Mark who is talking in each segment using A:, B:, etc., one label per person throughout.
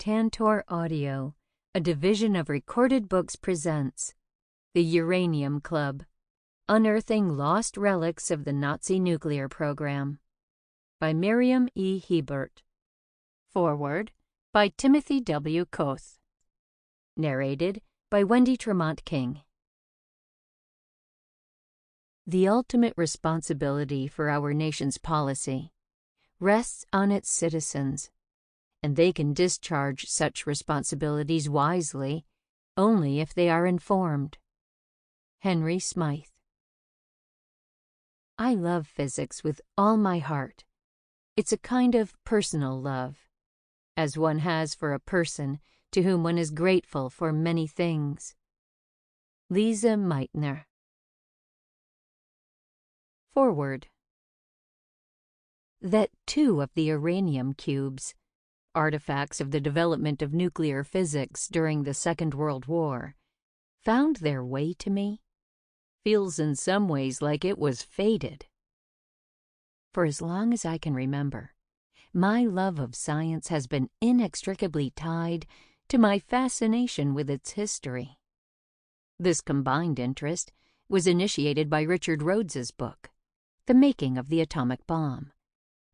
A: Tantor Audio, a division of Recorded Books, presents The Uranium Club, Unearthing Lost Relics of the Nazi Nuclear Program, by Miriam E. Hiebert. Foreword by Timothy W. Koeth. Narrated by Wendy Tremont King. The ultimate responsibility for our nation's policy rests on its citizens, and they can discharge such responsibilities wisely only if they are informed. Henry Smythe. I love physics with all my heart. It's a kind of personal love, as one has for a person to whom one is grateful for many things. Lise Meitner. Foreword. That 2 of the uranium cubes, artifacts of the development of nuclear physics during the Second World War, found their way to me feels in some ways like it was fated. For as long as I can remember, my love of science has been inextricably tied to my fascination with its history. This combined interest was initiated by Richard Rhodes's book, The Making of the Atomic Bomb,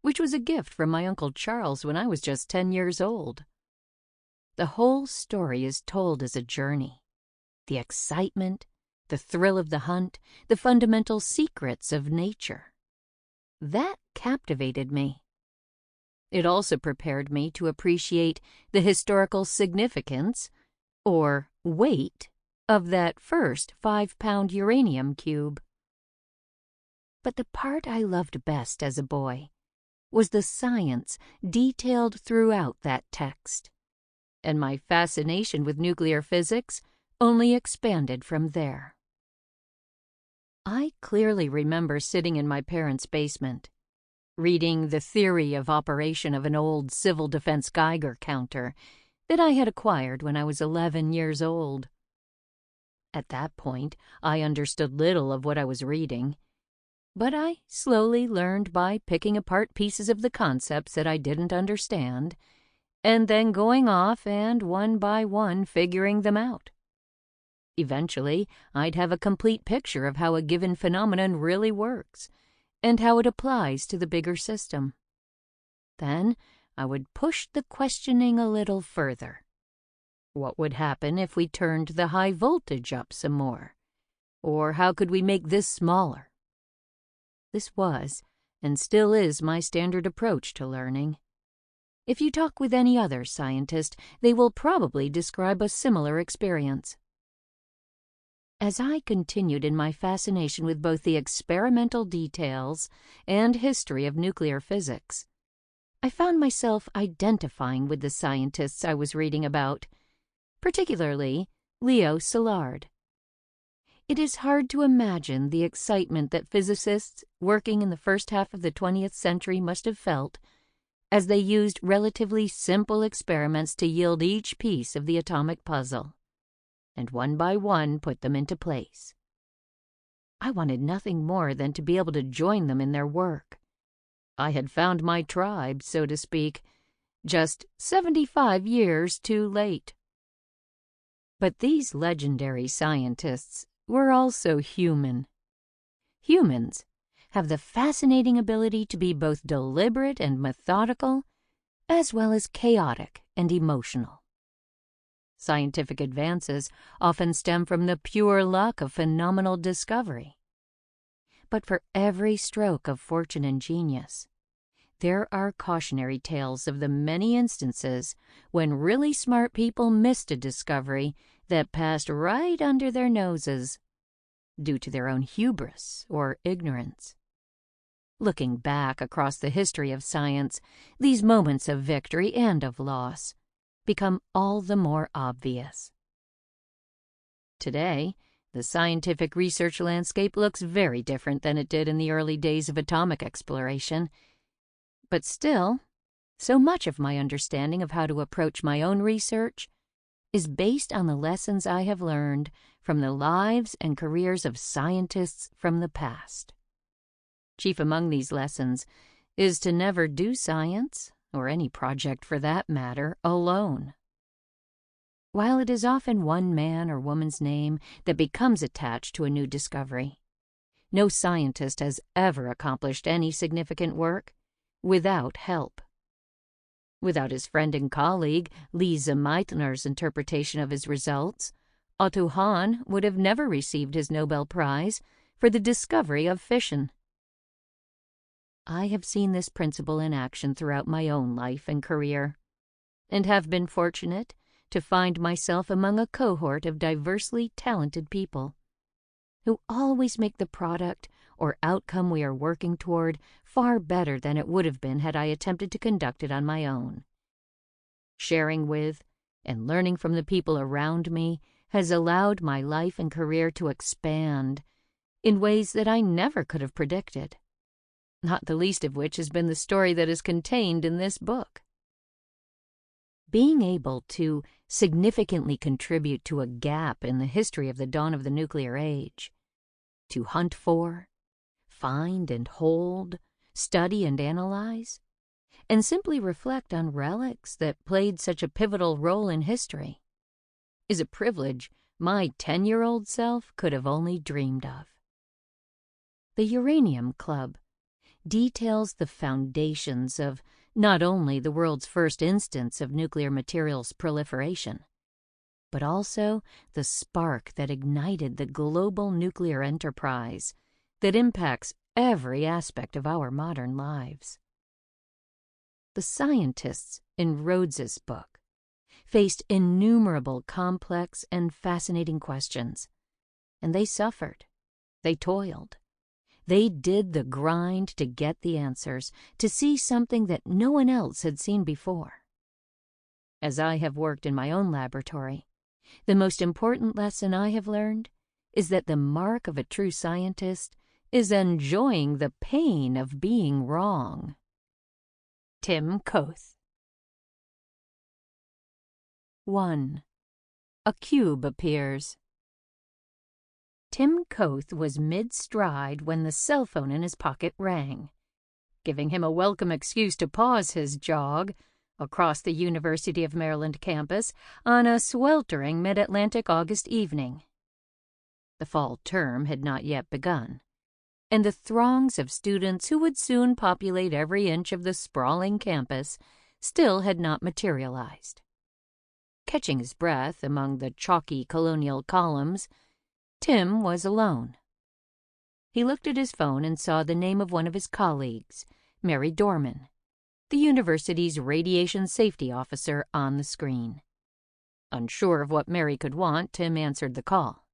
A: which was a gift from my Uncle Charles when I was just 10 years old. The whole story is told as a journey. The excitement, the thrill of the hunt, the fundamental secrets of nature. That captivated me. It also prepared me to appreciate the historical significance, or weight, of that first 5-pound uranium cube. But the part I loved best as a boy was the science detailed throughout that text, and my fascination with nuclear physics only expanded from there. I clearly remember sitting in my parents' basement, reading the theory of operation of an old civil defense Geiger counter that I had acquired when I was 11 years old. At that point, I understood little of what I was reading, but I slowly learned by picking apart pieces of the concepts that I didn't understand, and then going off and one by one figuring them out. Eventually, I'd have a complete picture of how a given phenomenon really works, and how it applies to the bigger system. Then I would push the questioning a little further. What would happen if we turned the high voltage up some more? Or how could we make this smaller? This was, and still is, my standard approach to learning. If you talk with any other scientist, they will probably describe a similar experience. As I continued in my fascination with both the experimental details and history of nuclear physics, I found myself identifying with the scientists I was reading about, particularly Leo Szilard. It is hard to imagine the excitement that physicists working in the first half of the 20th century must have felt as they used relatively simple experiments to yield each piece of the atomic puzzle, and one by one put them into place. I wanted nothing more than to be able to join them in their work. I had found my tribe, so to speak, just 75 years too late. But these legendary scientists were also human. Humans have the fascinating ability to be both deliberate and methodical, as well as chaotic and emotional. Scientific advances often stem from the pure luck of phenomenal discovery. But for every stroke of fortune and genius, there are cautionary tales of the many instances when really smart people missed a discovery that passed right under their noses, due to their own hubris or ignorance. Looking back across the history of science, these moments of victory and of loss become all the more obvious. Today, the scientific research landscape looks very different than it did in the early days of atomic exploration. But still, so much of my understanding of how to approach my own research is based on the lessons I have learned from the lives and careers of scientists from the past. Chief among these lessons is to never do science, or any project for that matter, alone. while it is often one man or woman's name that becomes attached to a new discovery, no scientist has ever accomplished any significant work without help. Without his friend and colleague Lise Meitner's interpretation of his results, Otto Hahn would have never received his Nobel Prize for the discovery of fission. I have seen this principle in action throughout my own life and career, and have been fortunate to find myself among a cohort of diversely talented people who always make the product or outcome we are working toward far better than it would have been had I attempted to conduct it on my own. Sharing with and learning from the people around me has allowed my life and career to expand in ways that I never could have predicted, not the least of which has been the story that is contained in this book. Being able to significantly contribute to a gap in the history of the dawn of the nuclear age, to hunt for, find and hold, study and analyze, and simply reflect on relics that played such a pivotal role in history, is a privilege my 10-year-old self could have only dreamed of. The Uranium Club details the foundations of not only the world's first instance of nuclear materials proliferation, but also the spark that ignited the global nuclear enterprise that impacts every aspect of our modern lives. The scientists in Rhodes's book faced innumerable complex and fascinating questions, and they suffered, they toiled, they did the grind to get the answers, to see something that no one else had seen before. As I have worked in my own laboratory, the most important lesson I have learned is that the mark of a true scientist is enjoying the pain of being wrong. Tim Koeth. 1. A cube appears. Tim Koeth was mid-stride when the cell phone in his pocket rang, giving him a welcome excuse to pause his jog across the University of Maryland campus on a sweltering mid-Atlantic August evening. The fall term had not yet begun, and the throngs of students who would soon populate every inch of the sprawling campus still had not materialized. Catching his breath among the chalky colonial columns, Tim was alone. He looked at his phone and saw the name of one of his colleagues, Mary Dorman, the university's radiation safety officer, on the screen. Unsure of what Mary could want, Tim answered the call.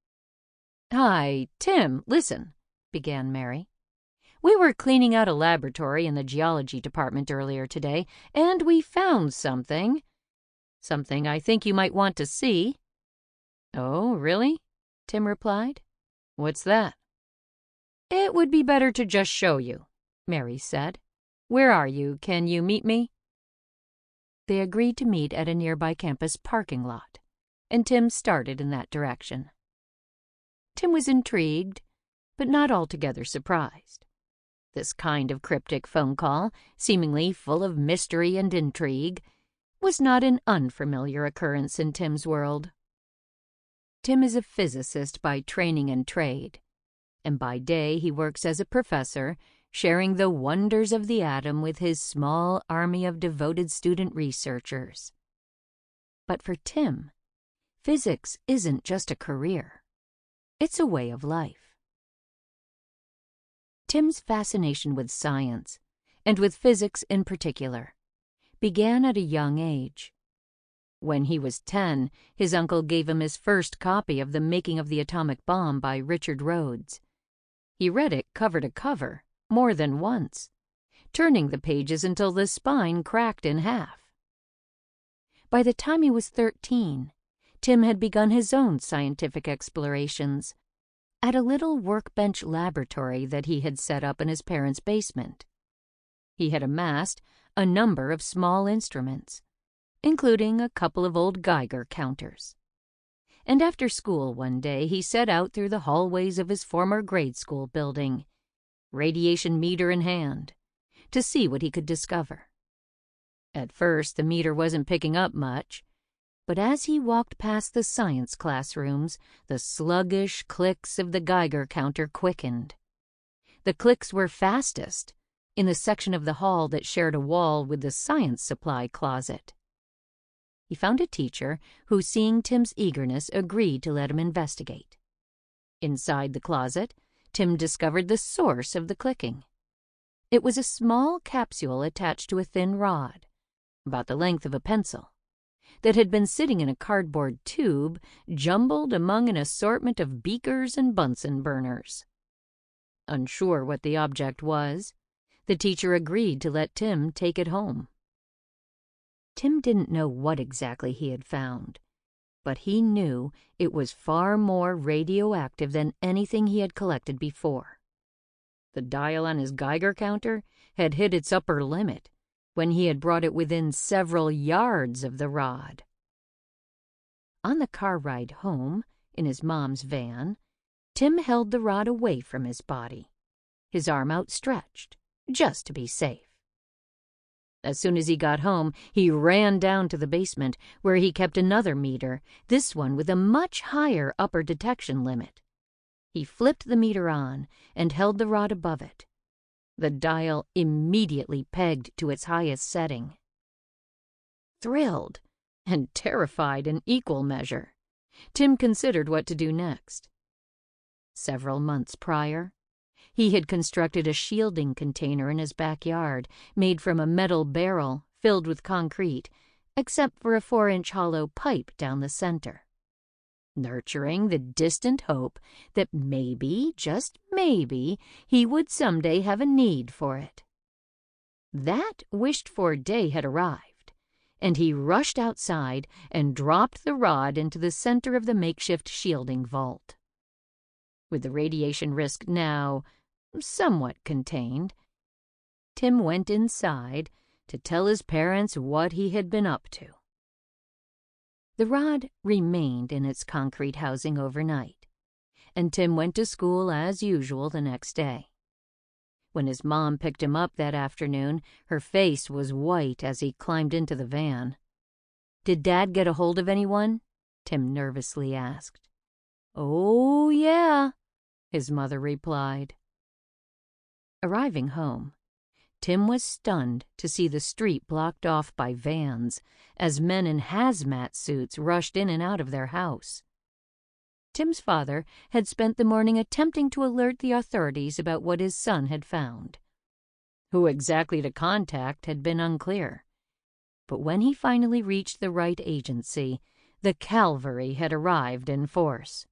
A: "Hi, Tim, listen," began Mary. "We were cleaning out a laboratory in the geology department earlier today, and we found something. Something I think you might want to see." "Oh, really?" Tim replied. "What's that?" "It would be better to just show you," Mary said. "Where are you? Can you meet me?" They agreed to meet at a nearby campus parking lot, and Tim started in that direction. Tim was intrigued, but not altogether surprised. This kind of cryptic phone call, seemingly full of mystery and intrigue, was not an unfamiliar occurrence in Tim's world. Tim is a physicist by training and trade, and by day he works as a professor, sharing the wonders of the atom with his small army of devoted student researchers. But for Tim, physics isn't just a career. It's a way of life. Tim's fascination with science, and with physics in particular, began at a young age. When he was 10, his uncle gave him his first copy of The Making of the Atomic Bomb by Richard Rhodes. He read it cover to cover more than once, turning the pages until the spine cracked in half. By the time he was 13, Tim had begun his own scientific explorations at a little workbench laboratory that he had set up in his parents' basement. He had amassed a number of small instruments, including a couple of old Geiger counters. And after school one day he set out through the hallways of his former grade school building, radiation meter in hand, to see what he could discover. At first the meter wasn't picking up much, But as he walked past the science classrooms, the sluggish clicks of the Geiger counter quickened. The clicks were fastest in the section of the hall that shared a wall with the science supply closet. He found a teacher who, seeing Tim's eagerness, agreed to let him investigate. Inside the closet, Tim discovered the source of the clicking. It was a small capsule attached to a thin rod, about the length of a pencil, that had been sitting in a cardboard tube jumbled among an assortment of beakers and Bunsen burners. Unsure what the object was, the teacher agreed to let Tim take it home. Tim didn't know what exactly he had found, but he knew it was far more radioactive than anything he had collected before. The dial on his Geiger counter had hit its upper limit when he had brought it within several yards of the rod. On the car ride home, in his mom's van, Tim held the rod away from his body, his arm outstretched, just to be safe. As soon as he got home, he ran down to the basement, where he kept another meter, this one with a much higher upper detection limit. He flipped the meter on and held the rod above it. The dial immediately pegged to its highest setting. Thrilled and terrified in equal measure, Tim considered what to do next. Several months prior, he had constructed a shielding container in his backyard, made from a metal barrel filled with concrete, except for a 4-inch hollow pipe down the center, nurturing the distant hope that maybe, just maybe, he would someday have a need for it. That wished-for day had arrived, and he rushed outside and dropped the rod into the center of the makeshift shielding vault. With the radiation risk now somewhat contained, Tim went inside to tell his parents what he had been up to. The rod remained in its concrete housing overnight, and Tim went to school as usual the next day. When his mom picked him up that afternoon, her face was white as he climbed into the van. "Did Dad get a hold of anyone?" Tim nervously asked. "Oh, yeah," his mother replied. Arriving home, Tim was stunned to see the street blocked off by vans as men in hazmat suits rushed in and out of their house. Tim's father had spent the morning attempting to alert the authorities about what his son had found. Who exactly to contact had been unclear, but when he finally reached the right agency, the cavalry had arrived in force.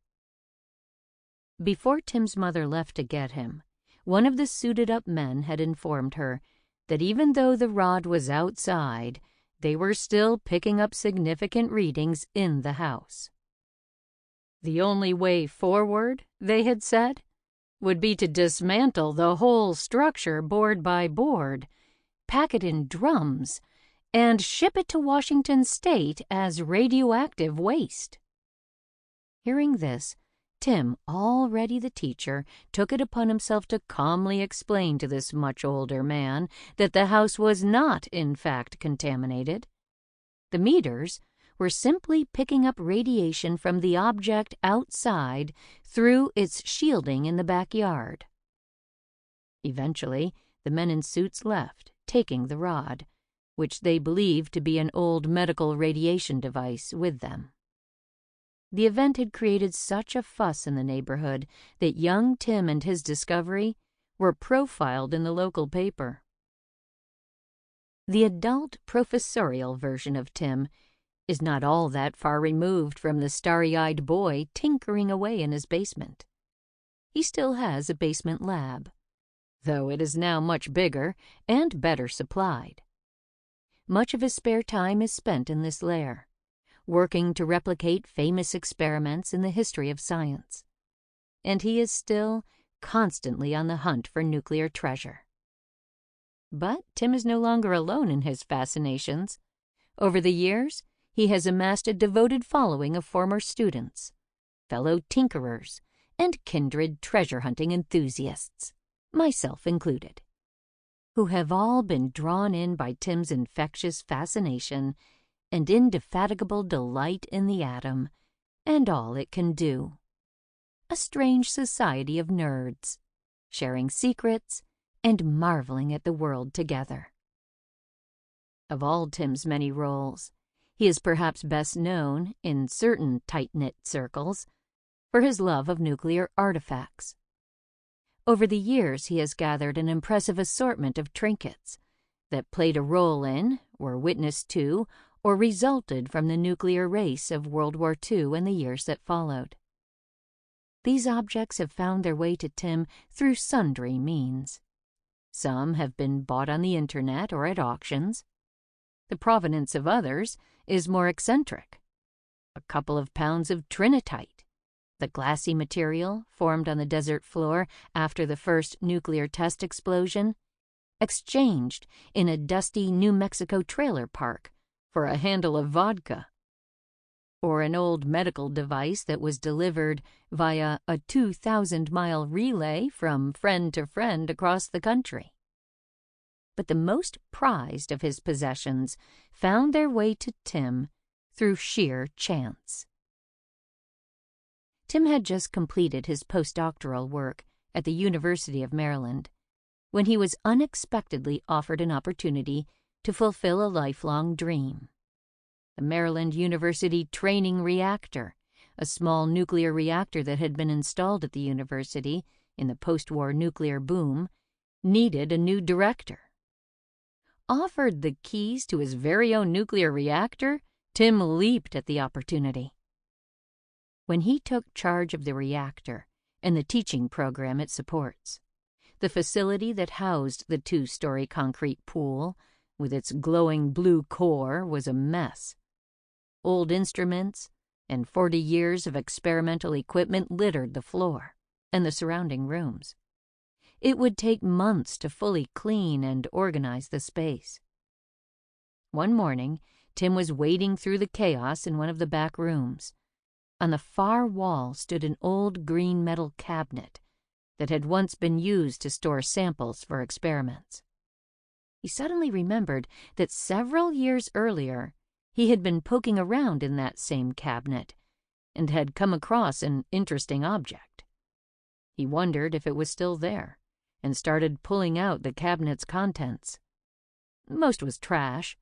A: Before Tim's mother left to get him, one of the suited-up men had informed her that even though the rod was outside, they were still picking up significant readings in the house. The only way forward, they had said, would be to dismantle the whole structure board by board, pack it in drums, and ship it to Washington State as radioactive waste. Hearing this, Tim, already the teacher, took it upon himself to calmly explain to this much older man that the house was not, in fact, contaminated. The meters were simply picking up radiation from the object outside through its shielding in the backyard. Eventually, the men in suits left, taking the rod, which they believed to be an old medical radiation device, with them. The event had created such a fuss in the neighborhood that young Tim and his discovery were profiled in the local paper. The adult professorial version of Tim is not all that far removed from the starry-eyed boy tinkering away in his basement. He still has a basement lab, though it is now much bigger and better supplied. Much of his spare time is spent in this lair, working to replicate famous experiments in the history of science. And he is still constantly on the hunt for nuclear treasure. But Tim is no longer alone in his fascinations. Over the years, he has amassed a devoted following of former students, fellow tinkerers, and kindred treasure-hunting enthusiasts, myself included, who have all been drawn in by Tim's infectious fascination and indefatigable delight in the atom and all it can do. A strange society of nerds, sharing secrets and marveling at the world together. Of all Tim's many roles, he is perhaps best known, in certain tight-knit circles, for his love of nuclear artifacts. Over the years, he has gathered an impressive assortment of trinkets that played a role in, were witness to, or resulted from the nuclear race of World War II and the years that followed. These objects have found their way to Tim through sundry means. Some have been bought on the internet or at auctions. The provenance of others is more eccentric. A couple of pounds of trinitite, the glassy material formed on the desert floor after the first nuclear test explosion, exchanged in a dusty New Mexico trailer park for a handle of vodka. Or an old medical device that was delivered via a 2,000-mile relay from friend to friend across the country. But the most prized of his possessions found their way to Tim through sheer chance. Tim had just completed his postdoctoral work at the University of Maryland when he was unexpectedly offered an opportunity to fulfill a lifelong dream. The Maryland University Training Reactor, a small nuclear reactor that had been installed at the university in the post-war nuclear boom, needed a new director. Offered the keys to his very own nuclear reactor, Tim leaped at the opportunity. When he took charge of the reactor and the teaching program it supports, the facility that housed the 2-story concrete pool with its glowing blue core was a mess. Old instruments and 40 years of experimental equipment littered the floor and the surrounding rooms. It would take months to fully clean and organize the space. One morning, Tim was wading through the chaos in one of the back rooms. On the far wall stood an old green metal cabinet that had once been used to store samples for experiments. He suddenly remembered that several years earlier he had been poking around in that same cabinet and had come across an interesting object. He wondered if it was still there and started pulling out the cabinet's contents. Most was trash,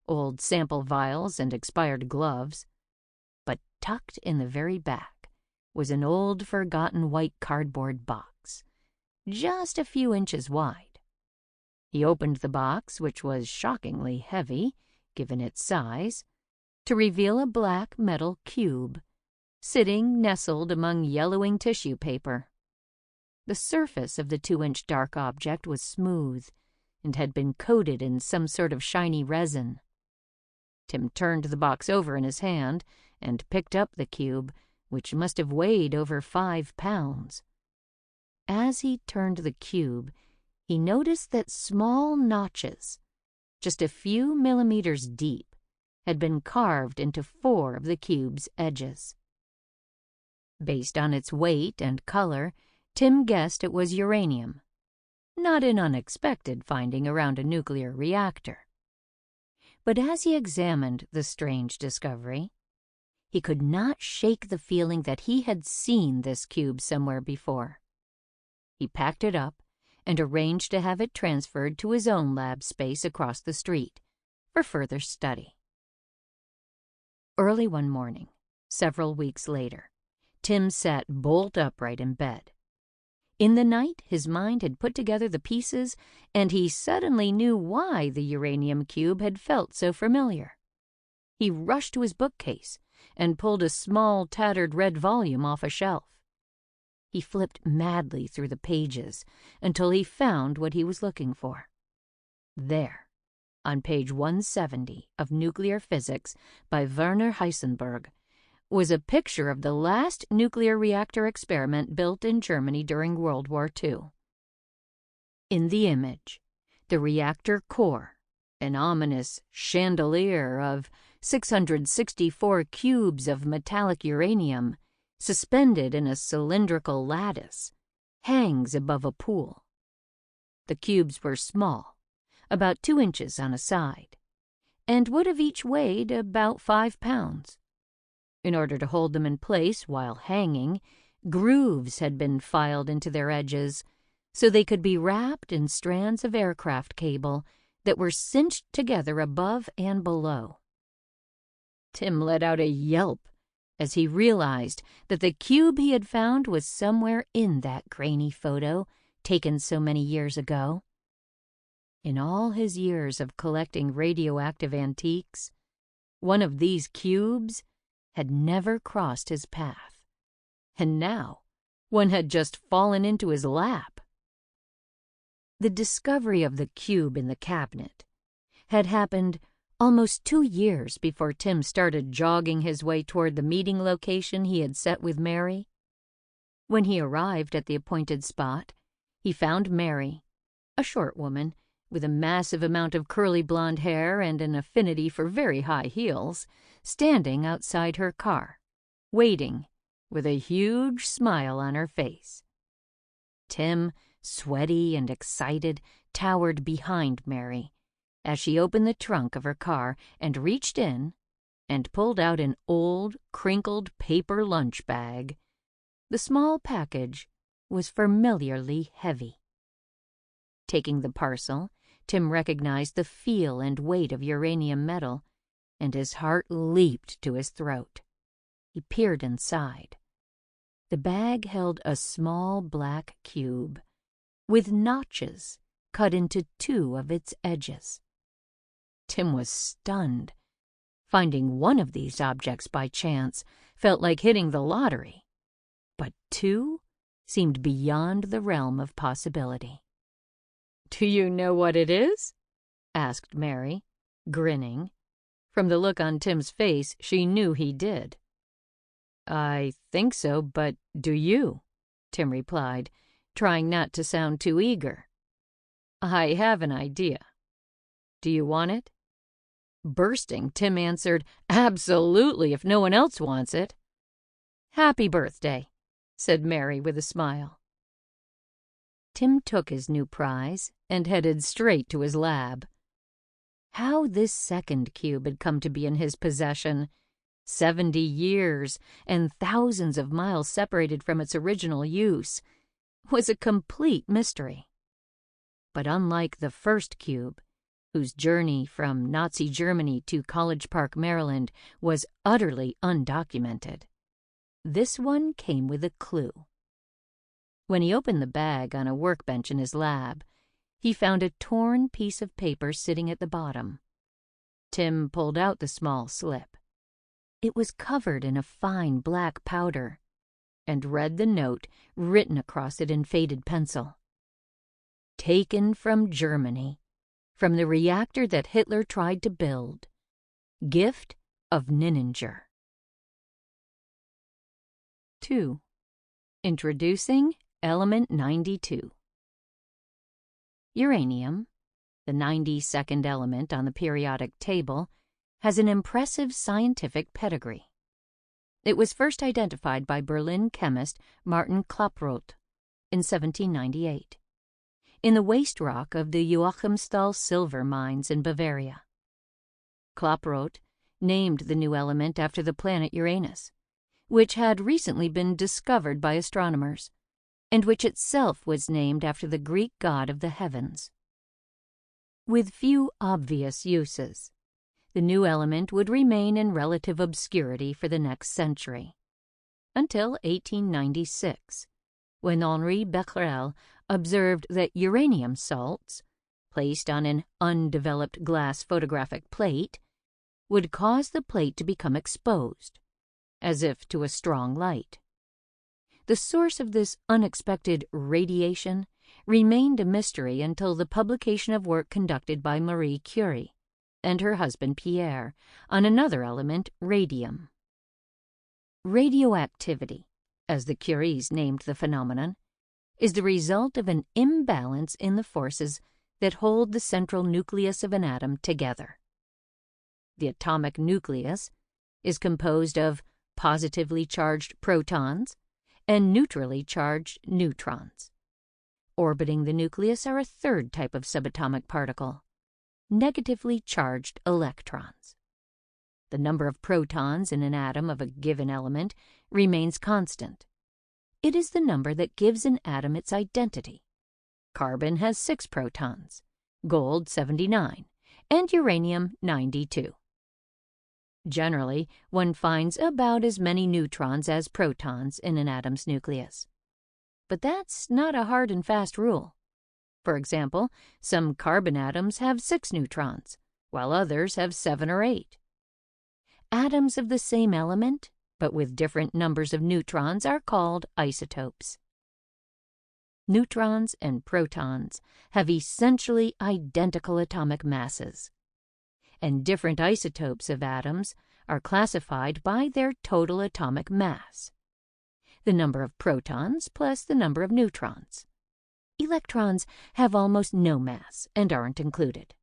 A: old sample vials and expired gloves. But tucked in the very back was an old forgotten white cardboard box, just a few inches wide. He opened the box, which was shockingly heavy, given its size, to reveal a black metal cube, sitting nestled among yellowing tissue paper. The surface of the 2-inch dark object was smooth and had been coated in some sort of shiny resin. Tim turned the box over in his hand and picked up the cube, which must have weighed over 5 pounds. As he turned the cube, he noticed that small notches, just a few millimeters deep, had been carved into 4 of the cube's edges. Based on its weight and color, Tim guessed it was uranium, not an unexpected finding around a nuclear reactor. But as he examined the strange discovery, he could not shake the feeling that he had seen this cube somewhere before. He packed it up and arranged to have it transferred to his own lab space across the street for further study. Early one morning, several weeks later, Tim sat bolt upright in bed. In the night, his mind had put together the pieces, and he suddenly knew why the uranium cube had felt so familiar. He rushed to his bookcase and pulled a small, tattered red volume off a shelf. He flipped madly through the pages until he found what he was looking for. There, on page 170 of Nuclear Physics by Werner Heisenberg, was a picture of the last nuclear reactor experiment built in Germany during World War II. In the image, the reactor core, an ominous chandelier of 664 cubes of metallic uranium, suspended in a cylindrical lattice, hangs above a pool. The cubes were small, about 2 inches on a side, and would have each weighed about 5 pounds. In order to hold them in place while hanging, grooves had been filed into their edges, so they could be wrapped in strands of aircraft cable that were cinched together above and below. Tim let out a yelp as he realized that the cube he had found was somewhere in that grainy photo taken so many years ago. In all his years of collecting radioactive antiques, one of these cubes had never crossed his path, and now one had just fallen into his lap. The discovery of the cube in the cabinet had happened almost 2 years before Tim started jogging his way toward the meeting location he had set with Mary. When he arrived at the appointed spot, he found Mary, a short woman with a massive amount of curly blonde hair and an affinity for very high heels, standing outside her car, waiting with a huge smile on her face. Tim, sweaty and excited, towered behind Mary as she opened the trunk of her car and reached in and pulled out an old, crinkled paper lunch bag. The small package was familiarly heavy. Taking the parcel, Tim recognized the feel and weight of uranium metal, and his heart leaped to his throat. He peered inside. The bag held a small black cube with notches cut into 2 of its edges. Tim was stunned. Finding one of these objects by chance felt like hitting the lottery, but 2 seemed beyond the realm of possibility. "Do you know what it is?" asked Mary, grinning. From the look on Tim's face, she knew he did. "I think so, but do you?" Tim replied, trying not to sound too eager. "I have an idea. Do you want it?" Bursting, Tim answered, "Absolutely, if no one else wants it." "Happy birthday," said Mary with a smile. Tim took his new prize and headed straight to his lab. How this second cube had come to be in his possession, 70 years and thousands of miles separated from its original use, was a complete mystery. But unlike the first cube, whose journey from Nazi Germany to College Park, Maryland, was utterly undocumented, this one came with a clue. When he opened the bag on a workbench in his lab, he found a torn piece of paper sitting at the bottom. Tim pulled out the small slip. It was covered in a fine black powder, and read the note written across it in faded pencil. "Taken from Germany, from the reactor that Hitler tried to build. Gift of Ninninger." 2. Introducing Element 92. Uranium, the 92nd element on the periodic table, has an impressive scientific pedigree. It was first identified by Berlin chemist Martin Klaproth in 1798 in the waste rock of the Joachimsthal silver mines in Bavaria. Klaproth named the new element after the planet Uranus, which had recently been discovered by astronomers, and which itself was named after the Greek god of the heavens. With few obvious uses, the new element would remain in relative obscurity for the next century, until 1896, when Henri Becquerel observed that uranium salts, placed on an undeveloped glass photographic plate, would cause the plate to become exposed, as if to a strong light. The source of this unexpected radiation remained a mystery until the publication of work conducted by Marie Curie and her husband Pierre on another element, radium. Radioactivity, as the Curies named the phenomenon, is the result of an imbalance in the forces that hold the central nucleus of an atom together. The atomic nucleus is composed of positively charged protons and neutrally charged neutrons. Orbiting the nucleus are a third type of subatomic particle, negatively charged electrons. The number of protons in an atom of a given element remains constant. It is the number that gives an atom its identity. Carbon has 6 protons, gold 79, and uranium 92. Generally, one finds about as many neutrons as protons in an atom's nucleus. But that's not a hard and fast rule. For example, some carbon atoms have 6 neutrons, while others have 7 or 8. Atoms of the same element, but with different numbers of neutrons, are called isotopes. Neutrons and protons have essentially identical atomic masses, and different isotopes of atoms are classified by their total atomic mass, the number of protons plus the number of neutrons. Electrons have almost no mass and aren't included.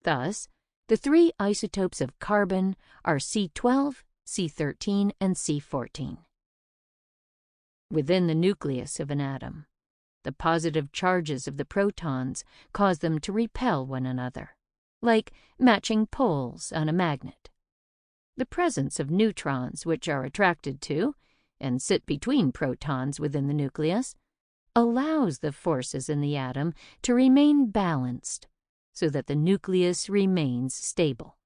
A: Thus, the 3 isotopes of carbon are C12, C13, and C14. Within the nucleus of an atom, the positive charges of the protons cause them to repel one another, like matching poles on a magnet. The presence of neutrons, which are attracted to and sit between protons within the nucleus, allows the forces in the atom to remain balanced so that the nucleus remains stable.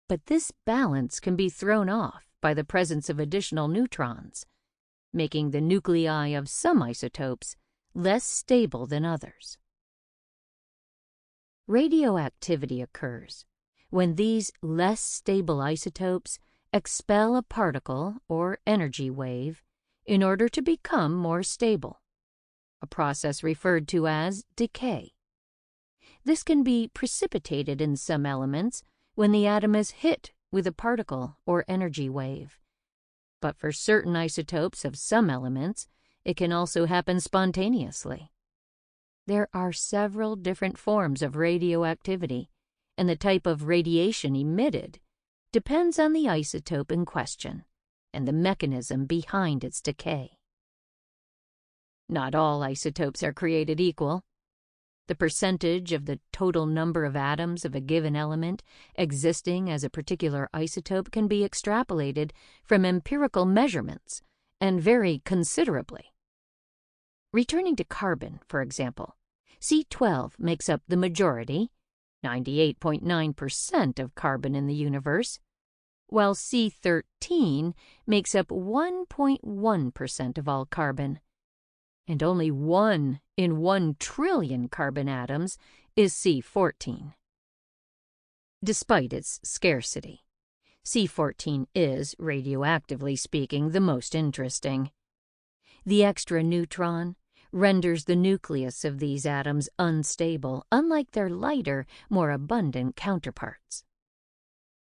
A: But this balance can be thrown off by the presence of additional neutrons, making the nuclei of some isotopes less stable than others. Radioactivity occurs when these less stable isotopes expel a particle or energy wave in order to become more stable, a process referred to as decay. This can be precipitated in some elements when the atom is hit with a particle or energy wave, but for certain isotopes of some elements, it can also happen spontaneously. There are several different forms of radioactivity, and the type of radiation emitted depends on the isotope in question and the mechanism behind its decay. Not all isotopes are created equal. The percentage of the total number of atoms of a given element existing as a particular isotope can be extrapolated from empirical measurements and vary considerably. Returning to carbon, for example, C12 makes up the majority, 98.9% of carbon in the universe, while C13 makes up 1.1% of all carbon, and only 1 in 1 trillion carbon atoms is C14. Despite its scarcity, C14 is, radioactively speaking, the most interesting. The extra neutron renders the nucleus of these atoms unstable, unlike their lighter, more abundant counterparts.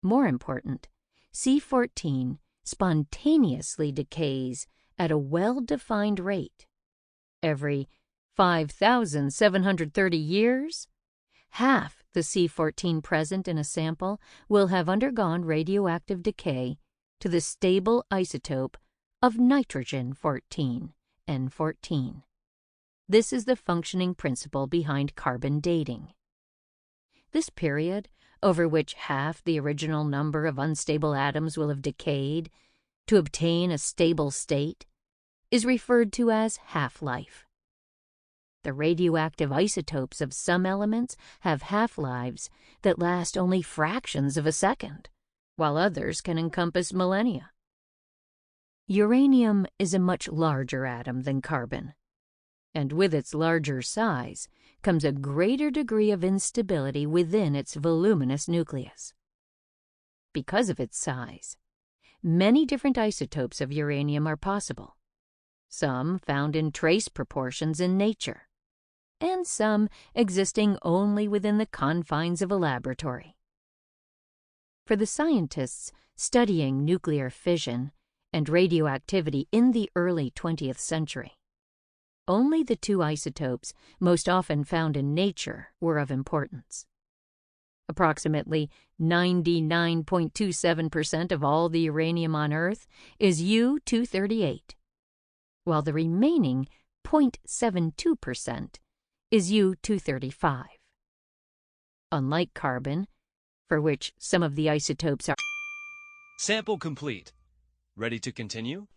A: More important, C14 spontaneously decays at a well-defined rate. Every 5,730 years, half the C14 present in a sample will have undergone radioactive decay to the stable isotope of nitrogen-14, N14. This is the functioning principle behind carbon dating. This period, over which half the original number of unstable atoms will have decayed to obtain a stable state, is referred to as half-life. The radioactive isotopes of some elements have half-lives that last only fractions of a second, while others can encompass millennia. Uranium is a much larger atom than carbon, and with its larger size comes a greater degree of instability within its voluminous nucleus. Because of its size, many different isotopes of uranium are possible, some found in trace proportions in nature, and some existing only within the confines of a laboratory. For the scientists studying nuclear fission and radioactivity in the early 20th century, only the 2 isotopes most often found in nature were of importance. Approximately 99.27% of all the uranium on Earth is U-238, while the remaining 0.72% is U-235. unlike carbon, for which some of the isotopes are.
B: Sample complete. Ready to continue?